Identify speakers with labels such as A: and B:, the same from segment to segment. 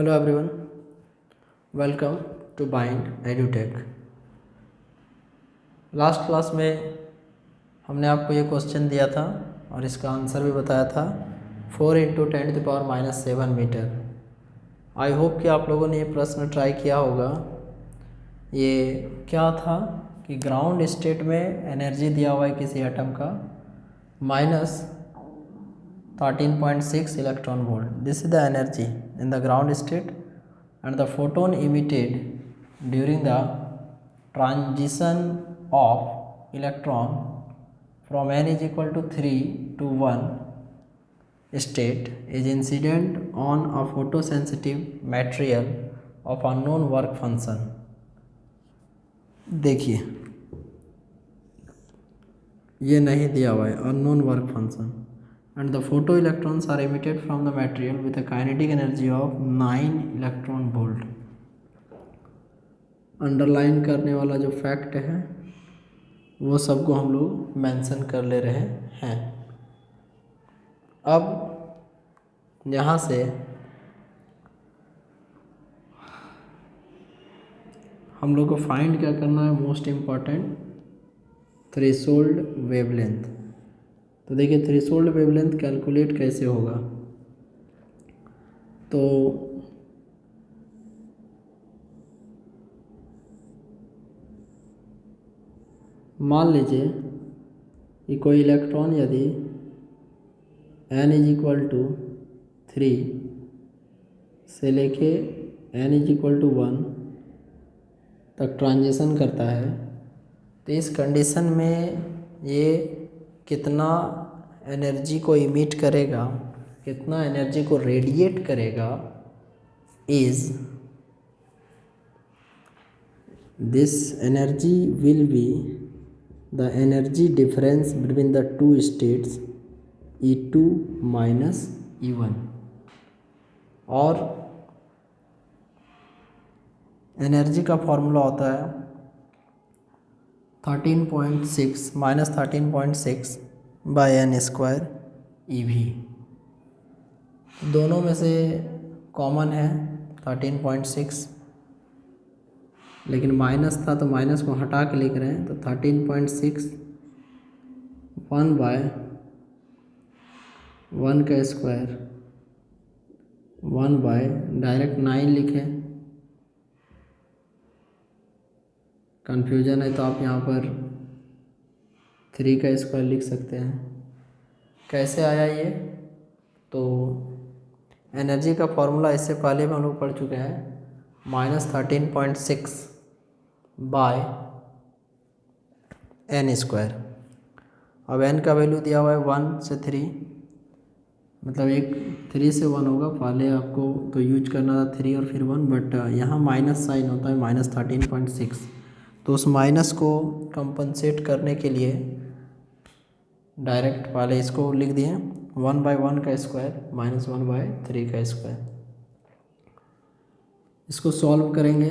A: Hello everyone, welcome to Bind Edutech. Last class में हमने आपको ये क्वेश्चन दिया था और इसका आंसर भी बताया था 4 × 10⁻⁷ मीटर। आई होप कि आप लोगों ने ये प्रश्न ट्राई किया होगा। ये क्या था कि ग्राउंड स्टेट में एनर्जी दिया हुआ है किसी एटम का -13.6 electron volt. This is the energy in the ground state and the photon emitted during the transition of electron from n is equal to 3 to 1 state is incident on a photosensitive material of unknown work function। देखिए ये नहीं दिया हुआ है unknown work function and the photo electrons are emitted from the material with a kinetic energy of 9 electron volt। Underline करने वाला जो fact है वो सबको हम लोग मेंशन कर ले रहे हैं। अब यहाँ से हम लोग को फाइंड क्या करना है, मोस्ट इम्पॉर्टेंट थ्रेशोल्ड वेवलेंथ। तो देखिए थ्रेशोल्ड वेवलेंथ कैलकुलेट कैसे होगा। तो मान लीजिए कि कोई इलेक्ट्रॉन यदि n इज इक्वल टू 3 से लेके n इज इक्वल टू 1 तक ट्रांजिशन करता है, तो इस कंडीशन में ये कितना एनर्जी को इमिट करेगा, कितना एनर्जी को रेडिएट करेगा, is this energy will be the energy difference between the two states E2 minus E1। और एनर्जी का फॉर्मूला होता है 13.6 -13.6 बाय n स्क्वायर EV। दोनों में से कॉमन है 13.6, लेकिन माइनस था तो माइनस को हटा के लिख रहे हैं। तो 13.6 1/1 का स्क्वायर 1 बाय डायरेक्ट 9 लिखें। कन्फ्यूजन है तो आप यहाँ पर 3 का स्क्वायर लिख सकते हैं। कैसे आया ये, तो एनर्जी का फॉर्मूला इससे पहले भी हम लोग पढ़ चुके हैं, -13.6 बाय n स्क्वायर। अब n का वैल्यू दिया हुआ है 1 से 3, मतलब एक 3 से 1 होगा। पहले आपको तो यूज करना था 3 और फिर 1, बट यहाँ माइनस साइन होता है -13.6। तो उस माइनस को कंपनसेट करने के लिए डायरेक्ट पहले इसको लिख दिए 1/1 का स्क्वायर -1/3 का स्क्वायर। इसको सॉल्व करेंगे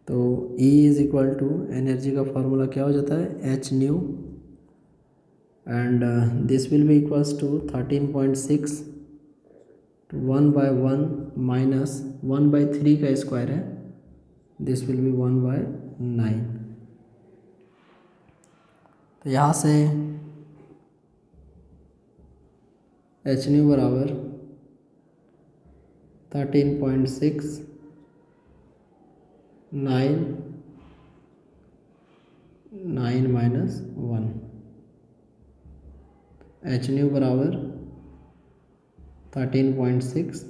A: तो E is equal to energy का फॉर्मूला क्या हो जाता है h nu, and this will be equals to 13.6 1/1 minus 1/3 का स्क्वायर है, दिस विल बी 1/9। तो यहाँ से h न्यू बराबर 13.6 9 माइनस 1, h न्यू बराबर 13.6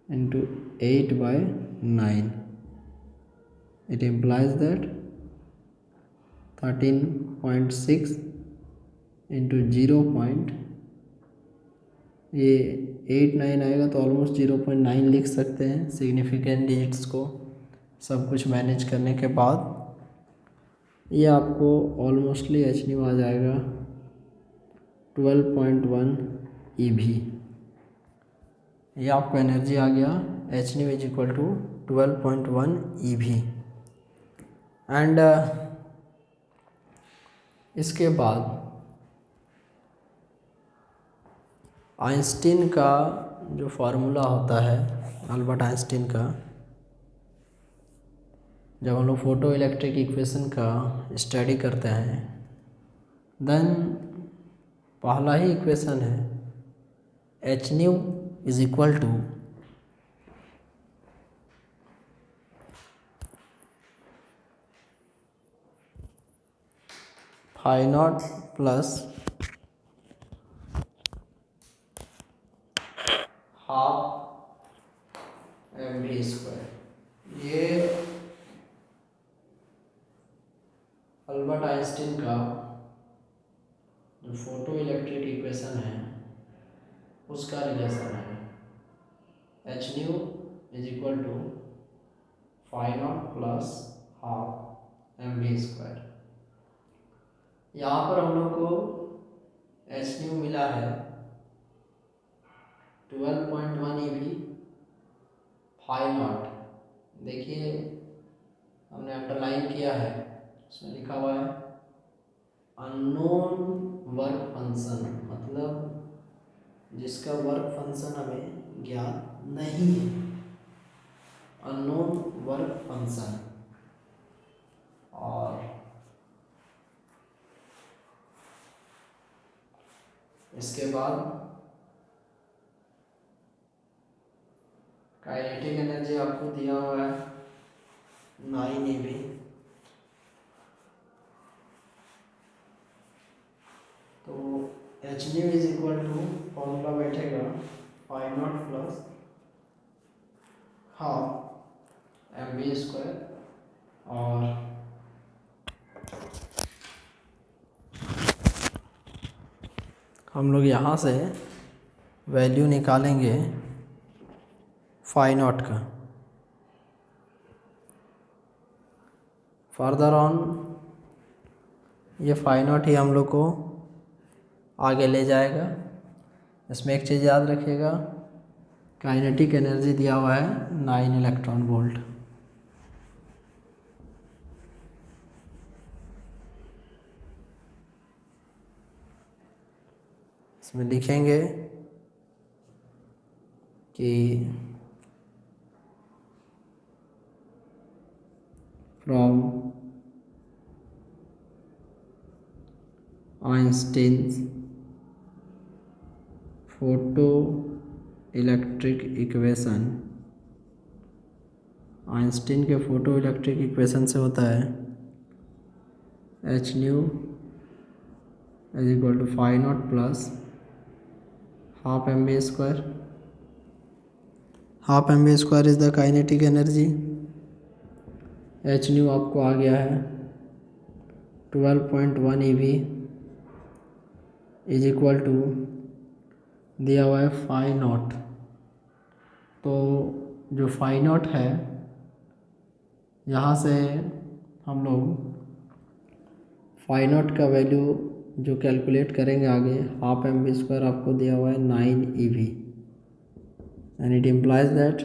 A: into 8/9। It implies that 13.6 into 0. ये 8 9 आएगा तो ऑलमोस्ट 0.9 लिख सकते हैं सिग्निफिकेंट डिजिट्स को सब कुछ मैनेज करने के बाद। ये आपको ऑलमोस्टली एच न्यू आ जाएगा 12.1 EV। ये आपको एनर्जी आ गया h nu is equal to 12.1 EV। And इसके बाद आइंस्टीन का जो फार्मूला होता है अल्बर्ट आइंस्टीन का, जब हम लोग फोटो इलेक्ट्रिक इक्वेशन का स्टडी करते हैं, देन पहला ही इक्वेशन है h nu is equal to phi not plus half M we square. ये अल्बर्ट आइंस्टीन का जो फोटो इलेक्ट्रिक इक्वेशन है उसका रिलेशन है। H nu is equal to phi not plus half M we square. यहाँ पर हम लोग को एच न्यू मिला है 12.1 EV फाई नॉट। देखिए हमने अंडरलाइन किया है, उसमें लिखा हुआ है अननोन वर्क फंक्शन, मतलब जिसका वर्क फंक्शन हमें ज्ञात नहीं है, अननोन वर्क फंक्शन। और इसके बाद काइनेटिक एनर्जी आपको दिया हुआ है 9 EV। तो H nu is equal to formula बैठेगा phi not plus half M we square. और हम लोग यहाँ से वैल्यू निकालेंगे फाई नॉट का। फर्दर ऑन ये फाई नॉट ही हम लोग को आगे ले जाएगा। इसमें एक चीज़ याद रखिएगा, काइनेटिक एनर्जी दिया हुआ है 9 इलेक्ट्रॉन वोल्ट। इसमें लिखेंगे कि from Einstein's photo electric equation, Einstein के फोटो इलेक्ट्रिक इक्वेशन से होता है h nu is equal to phi not plus half M we square. Half M we square is the kinetic energy. H nu आपको आ गया है 12.1 EV is equal to दिया हुआ है फाई नॉट। तो जो फाई नॉट है यहाँ से हम लोग फाई नॉट का वैल्यू जो कैलकुलेट करेंगे आगे, हाफ एम वी स्क्वायर आपको दिया हुआ है 9 EV and it implies that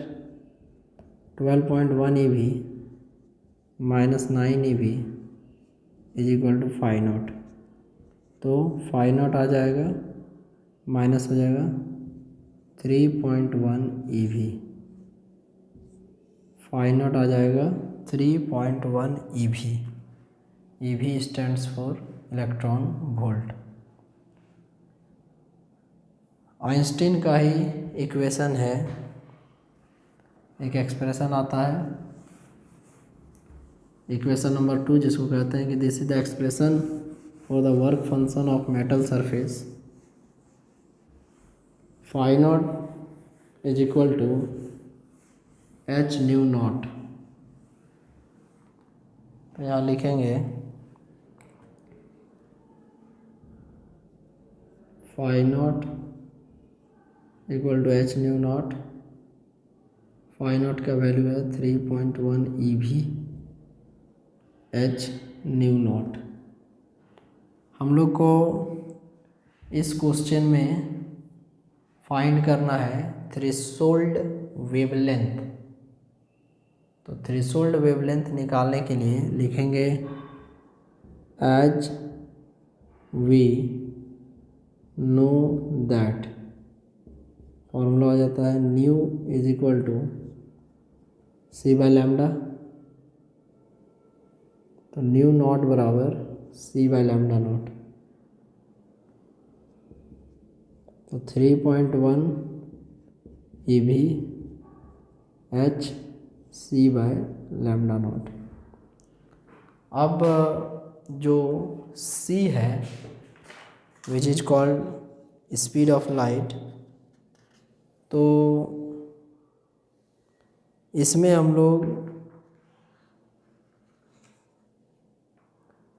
A: 12.1 EV minus 9 EV is equal to phi naught. तो फाई नॉट आ जाएगा, माइनस हो जाएगा 3.1 EV। फाई नॉट आ जाएगा 3.1 EV। EV stands for electron volt. Einstein का ही इक्वेशन है, एक एक्सप्रेशन आता है इक्वेशन नंबर 2, जिसको कहते हैं कि this is the expression for the work function of metal surface. Phi naught is equal to h nu naught. तो यहाँ लिखेंगे phi naught equal to h nu naught. Phi not का वैल्यू है 3.1 EV H nu not. हम लोग को इस question में फाइंड करना है थ्रेशोल्ड वेवलेंथ। तो थ्रेशोल्ड वेवलेंथ निकालने के लिए लिखेंगे as we know that formula आ जाता है nu is equal to C by lambda. तो न्यू नॉट बराबर सी बाय लैम्डा नॉट। तो 3.1 ई भी H C by lambda not. अब जो सी है which is called speed of light, तो इसमें हम लोग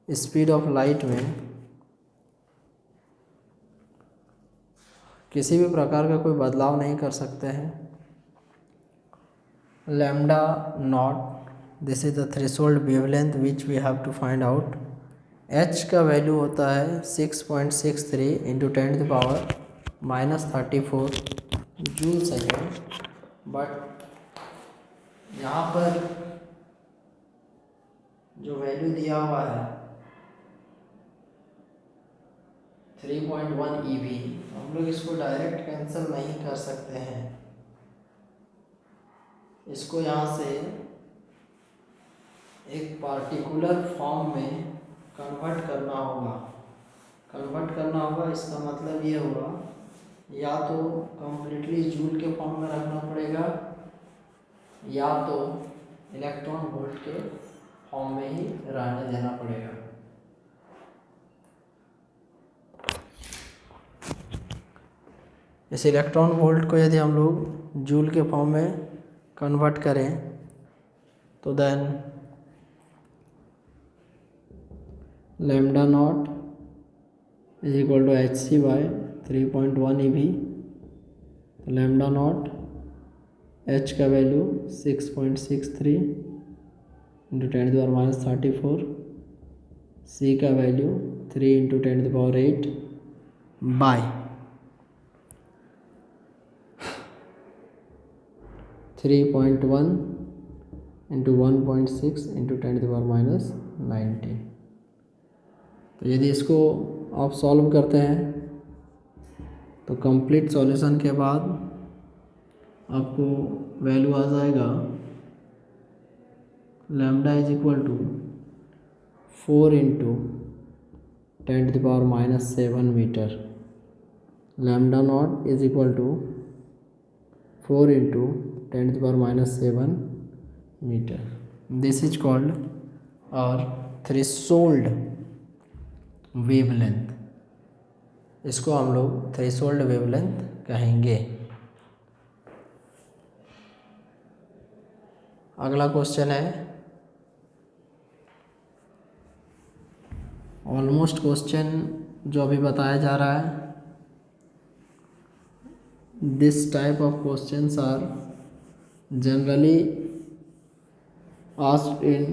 A: स्पीड ऑफ लाइट में किसी भी प्रकार का कोई बदलाव नहीं कर सकते हैं। Lambda naught, this is the threshold wavelength which we have to find out. H का वैल्यू होता है 6.63 इंटू 10⁻⁻34 जूल सेकेंड। बट यहाँ पर जो वैल्यू दिया हुआ है 3.1 EV, हम लोग इसको डायरेक्ट कैंसिल नहीं कर सकते हैं। इसको यहाँ से एक पार्टिकुलर फॉर्म में कन्वर्ट करना होगा। इसका मतलब ये होगा या तो कम्प्लीटली जूल के फॉर्म में रखना पड़ेगा या तो इलेक्ट्रॉन वोल्ट के फॉर्म में ही रहने देना पड़ेगा। इस इलेक्ट्रॉन वोल्ट को यदि हम लोग जूल के फॉर्म में कन्वर्ट करें तो then lambda not is equal to H C by 3.1 EV। तो लैम्डा नॉट एच का वैल्यू 6.63 इंटू 10⁻⁻34, सी का value 3 into 10⁸ by 3.1 into 1.6 into 10⁻⁻19। तो यदि इसको आप सॉल्व करते हैं तो कंप्लीट सॉल्यूशन के बाद आपको वैल्यू आ जाएगा lambda is equal to 4 into 10⁻⁻7 metre. Lambda not is equal to 4 into 10⁻⁻7 metre. This is called और थ्रेशोल्ड वेवलेंथ। इसको हम लोग थ्रेशोल्ड वेवलेंथ कहेंगे। अगला क्वेश्चन है ऑलमोस्ट क्वेश्चन जो अभी बताया जा रहा है। This type of questions are generally asked in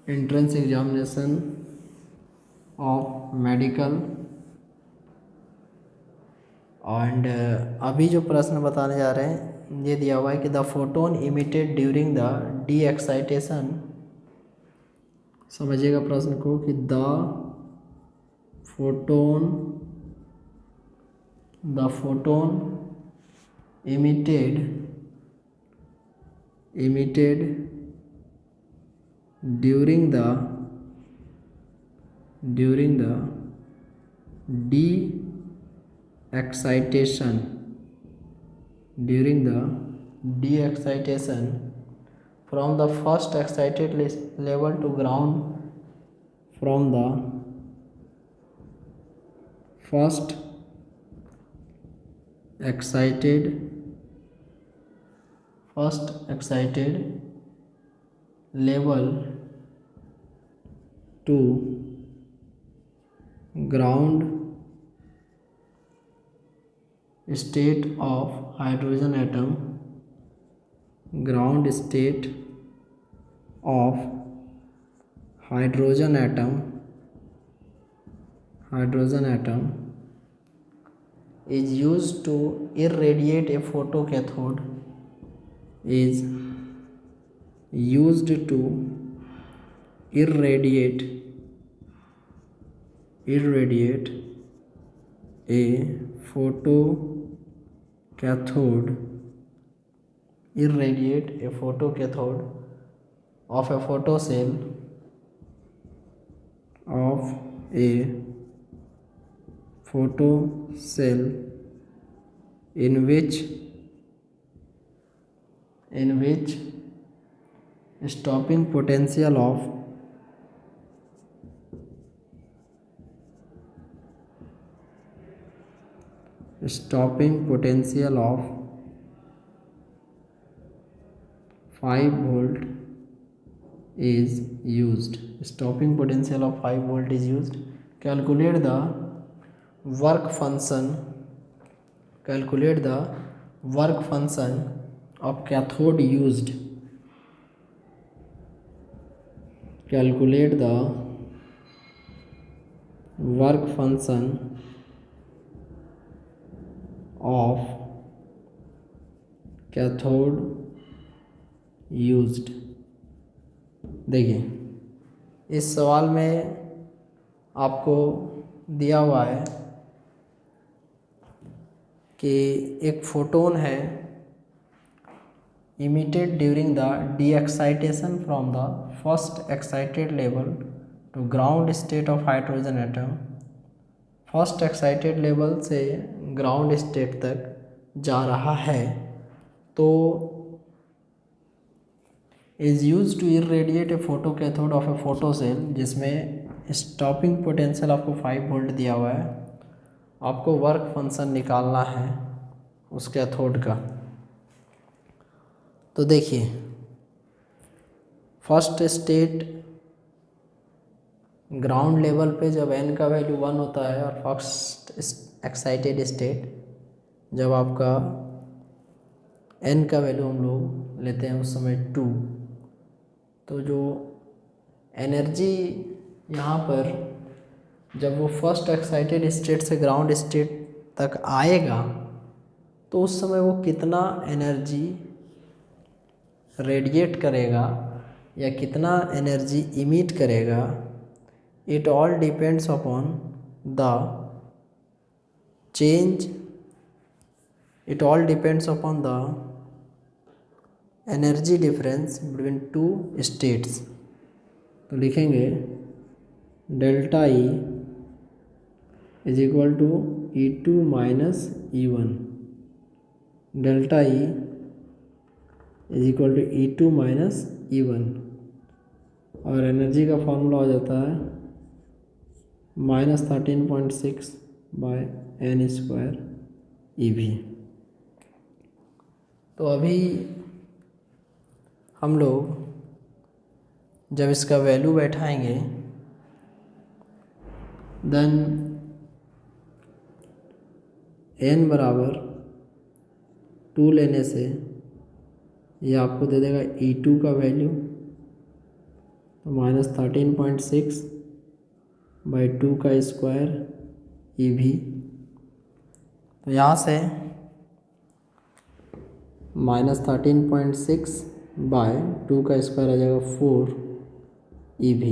A: entrance examination of medical. And अभी जो प्रश्न बताने जा रहे हैं ये दिया हुआ है कि the photon emitted during the D excitation. समझिएगा प्रश्न को कि the photon emitted during the D excitation from the first excited level to ground, from the first excited level to ground state of hydrogen atom, ground state of hydrogen atom is used to irradiate a photocathode, is used to irradiate a photocathode cathode irradiate a photocathode of a photocell of a photocell in which stopping potential of 5 volt is used. Stopping potential of 5 volt is used. Calculate the work function of cathode used. Calculate the work function of cathode used. देखिए इस सवाल में आपको दिया हुआ है कि एक फोटोन है emitted during the de-excitation from the first excited level to ground state of hydrogen atom. First excited level से ग्राउंड स्टेट तक जा रहा है तो is use to irradiate a photo cathode of a photo cell, जिसमें stopping potential आपको 5 volt दिया हुआ है। आपको वर्क फंक्शन निकालना है उस कैथोड का। तो देखिए फर्स्ट स्टेट ग्राउंड लेवल पे जब n का वैल्यू 1 होता है और फर्स्ट एक्साइटेड स्टेट जब आपका n का वैल्यू हम लोग लेते हैं उस समय 2, तो जो एनर्जी यहाँ पर जब वो फर्स्ट एक्साइटेड स्टेट से ग्राउंड स्टेट तक आएगा तो उस समय वो कितना एनर्जी रेडिएट करेगा या कितना एनर्जी इमिट करेगा, it all depends upon the change, it all depends upon the energy difference between two states। तो लिखेंगे delta E is equal to E2 minus E1, delta E is equal to E2 minus E1, और energy का formula हो जाता है -13.6 bye n square EV। तो अभी हम लोग जब इसका वैल्यू बैठाएंगे देन n बराबर 2 लेने से ये आपको दे देगा E2 का वैल्यू, तो -13.6 बाई 2 का स्क्वायर EV। तो यहाँ से -13.6 बाय 2 का स्क्वायर आ जाएगा 4 EV।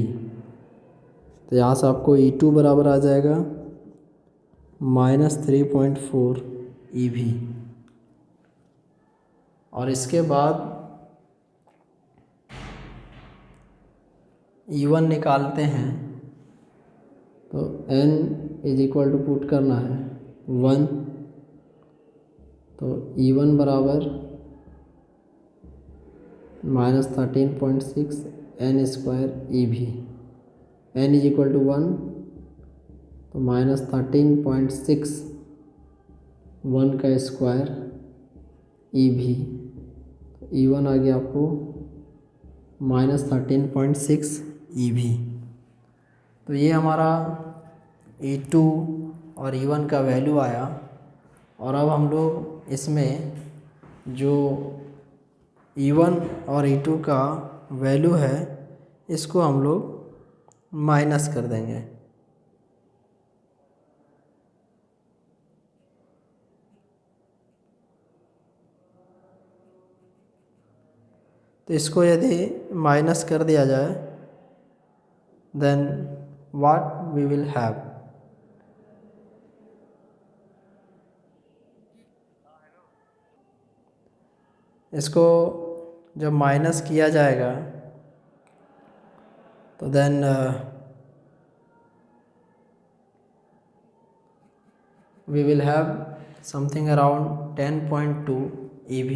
A: तो यहाँ से आपको E2 बराबर आ जाएगा -3.4 EV। और इसके बाद E1 निकालते हैं तो n is equal to put करना है 1, तो E1 बराबर -13.6 n square EV, n is equal to 1, तो -13.6 1 का स्क्वायर EV, E1 आ गया आपको -13.6 EV। तो ये हमारा E2 और E1 का वैल्यू आया। और अब हम लोग इसमें जो E1 और E2 का वैल्यू है इसको हम लोग माइनस कर देंगे। तो इसको यदि माइनस कर दिया जाए then what we will have, इसको जब माइनस किया जाएगा तो then we will have something around 10.2 EV।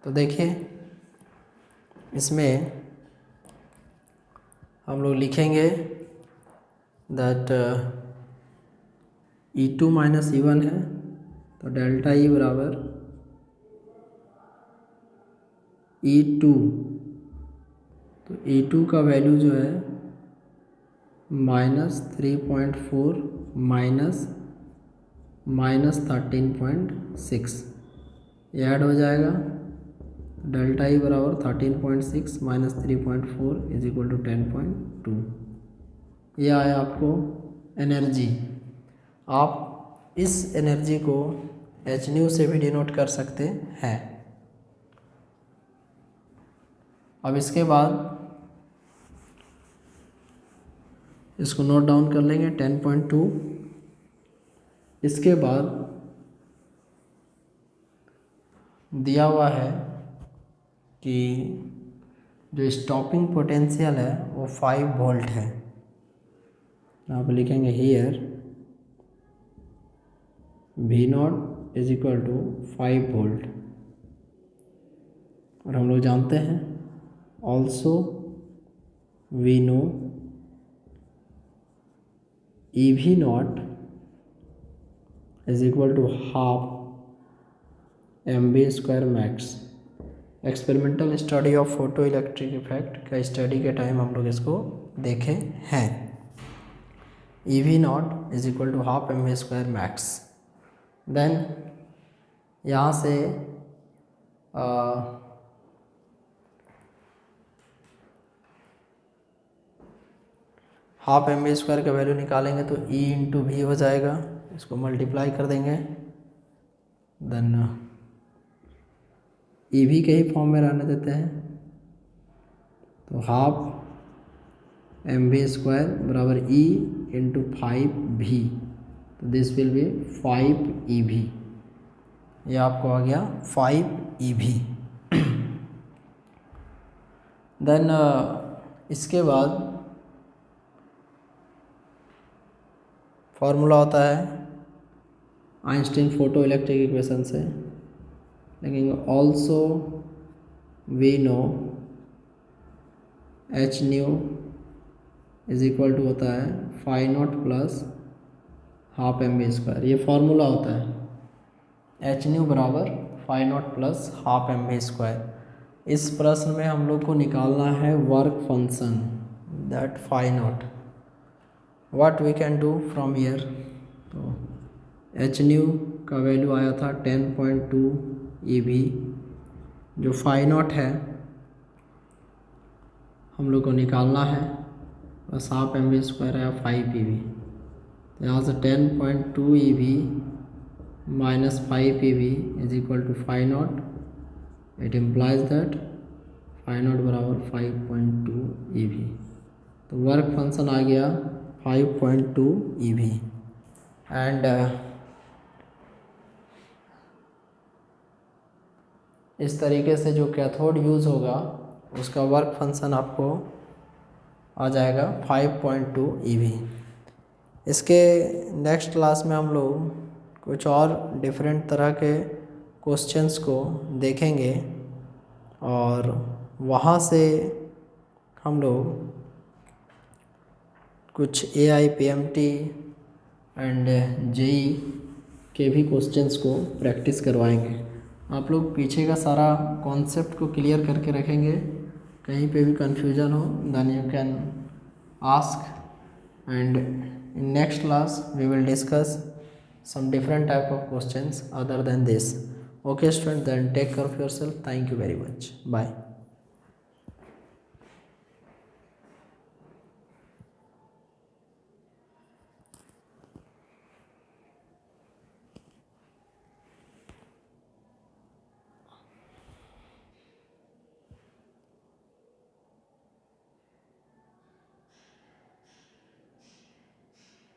A: तो देखिए इसमें हम लोग लिखेंगे दैट E2 माइनस E1 है, तो डेल्टा E बराबर E2, तो E2 का वैल्यू जो है -3.4 माइनस 13.6, ये ऐड हो जाएगा। डेल्टा ई बराबर 13.6 माइनस 3.4 इज इक्वल टू 10.2। ये आया आपको एनर्जी। आप इस एनर्जी को एच न्यू से भी डिनोट कर सकते हैं। अब इसके बाद इसको नोट डाउन कर लेंगे 10.2। इसके बाद दिया हुआ है कि जो स्टॉपिंग पोटेंशियल है वो 5 वोल्ट है। आप लिखेंगे here V naught is equal to 5 volt. और हम लोग जानते हैं also we know EV naught is equal to half MV² max. Experimental study of photo electric effect का स्टडी के टाइम हम लोग इसको देखे हैं। EV naught is equal to half MV² max. Then यहाँ से हाफ MV² का वैल्यू निकालेंगे तो E इंटू वी हो जाएगा, इसको मल्टीप्लाई कर देंगे। देन EV के ही फॉर्म में रहने देते हैं, तो हाफ MV² बराबर E इंटू 5V, तो दिस विल बी 5 EV। ये आपको आ गया 5 EV। देन इसके बाद फॉर्मूला होता है आइंस्टीन फोटो इलेक्ट्रिक इक्वेशन से, लेकिन also we know h nu is equal to होता है 5 नॉट प्लस हाफ MV²। ये फॉर्मूला होता है एच न्यू बराबर 5 नॉट प्लस हाफ MV²। इस प्रश्न में हम लोग को निकालना है work function that 5 naught. What we can do from here, तो एच न्यू का वैल्यू आया था 10.2 EV, जो 5 नॉट है हम लोग को निकालना है, बस हाफ MV² है 5 EV। तो यहाँ से 10.2 EV minus 5 EV is equal to 5 naught. It implies that 5 naught बराबर 5.2 EV। तो वर्क फंक्शन आ गया 5.2 EV। एंड इस तरीके से जो कैथोड यूज़ होगा उसका वर्क फंक्शन आपको आ जाएगा 5.2 EV। इसके नेक्स्ट क्लास में हम लोग कुछ और डिफरेंट तरह के क्वेश्चंस को देखेंगे और वहाँ से हम लोग कुछ AI PMT एंड JEE के भी क्वेश्चंस को प्रैक्टिस करवाएंगे। आप लोग पीछे का सारा कॉन्सेप्ट को क्लियर करके रखेंगे, कहीं पे भी कन्फ्यूजन हो then you can ask. And in next class we will discuss some different type of questions other than this. Okay student, then take care of yourself. Thank you very much. Bye.